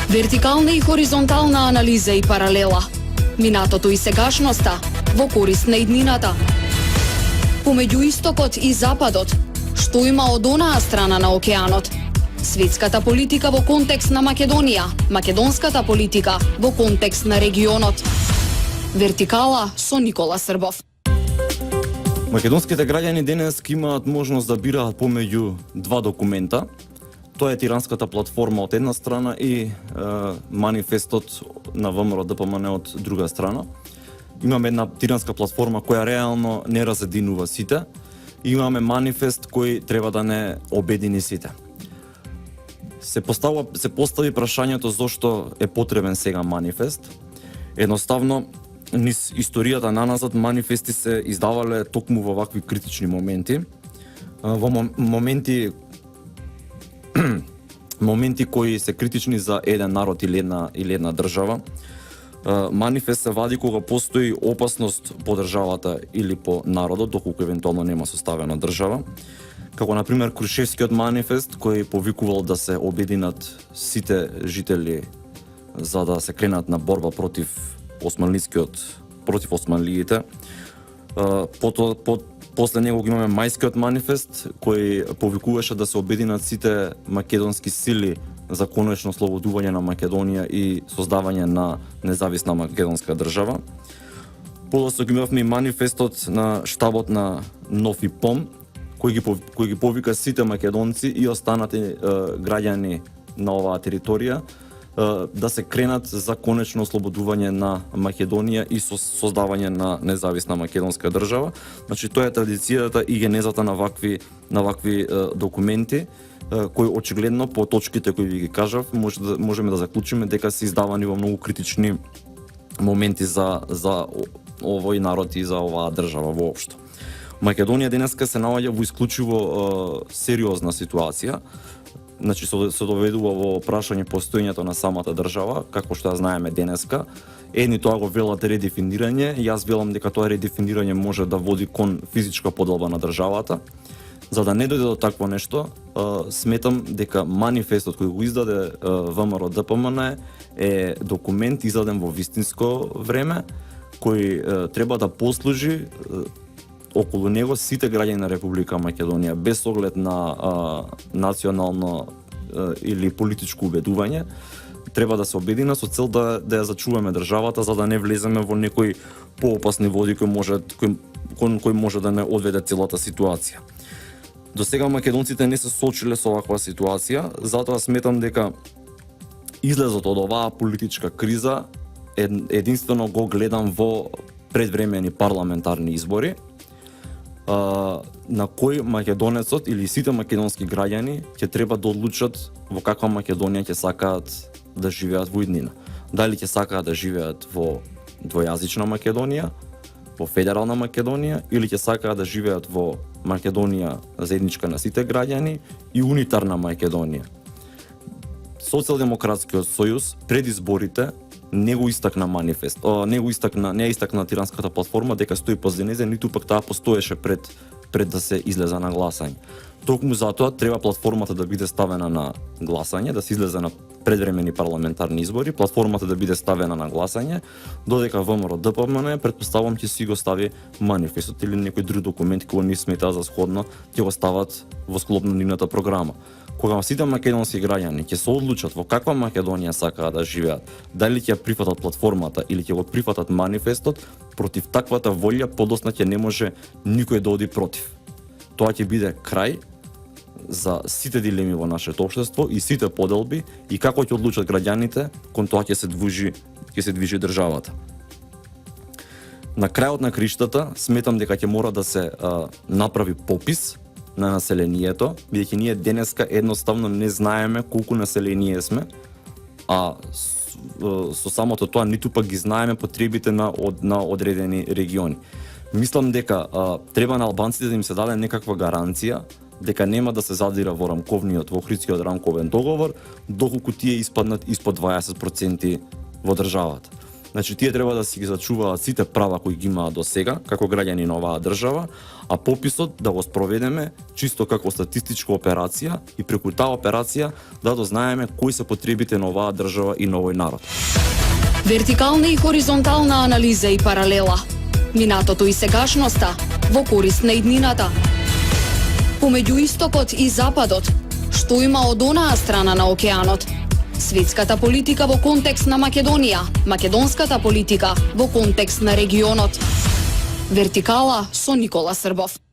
Вертикална и хоризонтална анализа и паралела. Минатото и сегашноста во корист на иднината. Помеѓу истокот и западот, што има од онаа страна на океанот. Светската политика во контекст на Македонија, македонската политика во контекст на регионот. Вертикала со Никола Србов. Македонските граѓани денес имаат можност да бираат помеѓу два документа. Тоа е Тиранската платформа од една страна и манифестот на ВМРО ДПМН од друга страна. Имаме една Тиранска платформа која реално не разединува сите. Имаме манифест кој треба да не обедини сите. Се постави прашањето зошто е потребен сега манифест. Едноставно, низ историјата наназад манифести се издавале токму во вакви критични моменти. Во моменти кои се критични за еден народ или една држава. Манифест се вади кога постои опасност по државата или по народот, доколку евентуално нема составена држава. Како например Крушевскиот манифест кој повикувал да се обединат сите жители за да се кренат на борба против османлиите. После него го имаме Мајскиот манифест кој повикуваше да се обединат сите македонски сили за конечно слободување на Македонија и создавање на независна македонска држава. Подоцна го имавме и манифестот на штабот на Нов ИПОМ кој ги повика сите македонци и останати граѓани на оваа територија да се кренат за конечно ослободување на Македонија и создавање на независна македонска држава. Значи тоа е традицијата и генезата на вакви документи кои очигледно по точките кои ви ги кажав можеме да заклучиме дека се издавани во многу критични моменти за овој народ и за оваа држава воопшто. Македонија денеска се наоѓа во исклучиво сериозна ситуација. Значи се доведува во прашање постоењето на самата држава, како што ја знаеме денеска. Едни тоа го велат редефинирање, јас велам дека тоа редефинирање може да води кон физичка поделба на државата. За да не дојде до такво нешто, сметам дека манифестот кој го издаде ВМРО ДПМН е документ издаден во вистинско време, кој треба да послужи околу него сите граѓани на Република Македонија, без оглед на национално или политичко убедување, треба да се обедина со цел да ја зачуваме државата, за да не влеземе во некои поопасни води кој може да не одведе целата ситуација. До сега македонците не се соочиле со оваква ситуација, затоа сметам дека излезот од оваа политичка криза единствено го гледам во предвремени парламентарни избори, на кој македонецот или сите македонски граѓани ќе треба да одлучат во каква Македонија ќе сакаат да живеат во иднина. Дали ќе сакаат да живеат во двојазична Македонија, во федерална Македонија или ќе сакаат да живеат во Македонија заедничка на сите граѓани и унитарна Македонија. Социјалдемократскиот сојуз пред изборите не го истакна манифест, не истакна Тиранската платформа дека стои позадинезе, ниту пак таа постоеше пред да се излезе на гласање. Токму затоа треба платформата да биде ставена на гласање, да се излезе на предвремени парламентарни избори, платформата да биде ставена на гласање, додека ВМРО ДПМН претпоставам ќе си го стави манифестот или некој друг документ кој не смета за сходно, ќе го стават во склоп на нивната програма. Кога сите македонски граѓани ќе се одлучат во каква Македонија сакаат да живеат, дали ќе прифатат платформата или ќе го прифатат манифестот, против таквата волја подосна ќе не може никој да оди против. Тоа ќе биде крај за сите дилеми во нашето општество и сите поделби и како ќе одлучат граѓаните, кон тоа ќе се движи државата. На крајот на криштата сметам дека ќе мора да се направи попис на населението, бидејќи ние денеска едноставно не знаеме колку население сме, а со самото тоа ниту пак ги знаеме потребите на одредени региони. Мислам дека треба на албанците да им се даде некаква гаранција дека нема да се задира во Охридскиот рамковен договор, доколку тие испаднат испод 20% во државата. Значи, тие треба да си ги зачуваат сите права кои ги имаат до сега, како граѓани на оваа држава, а пописот да го спроведеме чисто како статистичка операција и преку таа операција да дознаеме кои се потребите на оваа држава и на овој народ. Вертикална и хоризонтална анализа и паралела. Минатото и сегашноста во корист на иднината. Помеѓу истокот и западот, што има од онаа страна на океанот. Светската политика во контекст на Македонија, македонската политика во контекст на регионот. Вертикала со Никола Србов.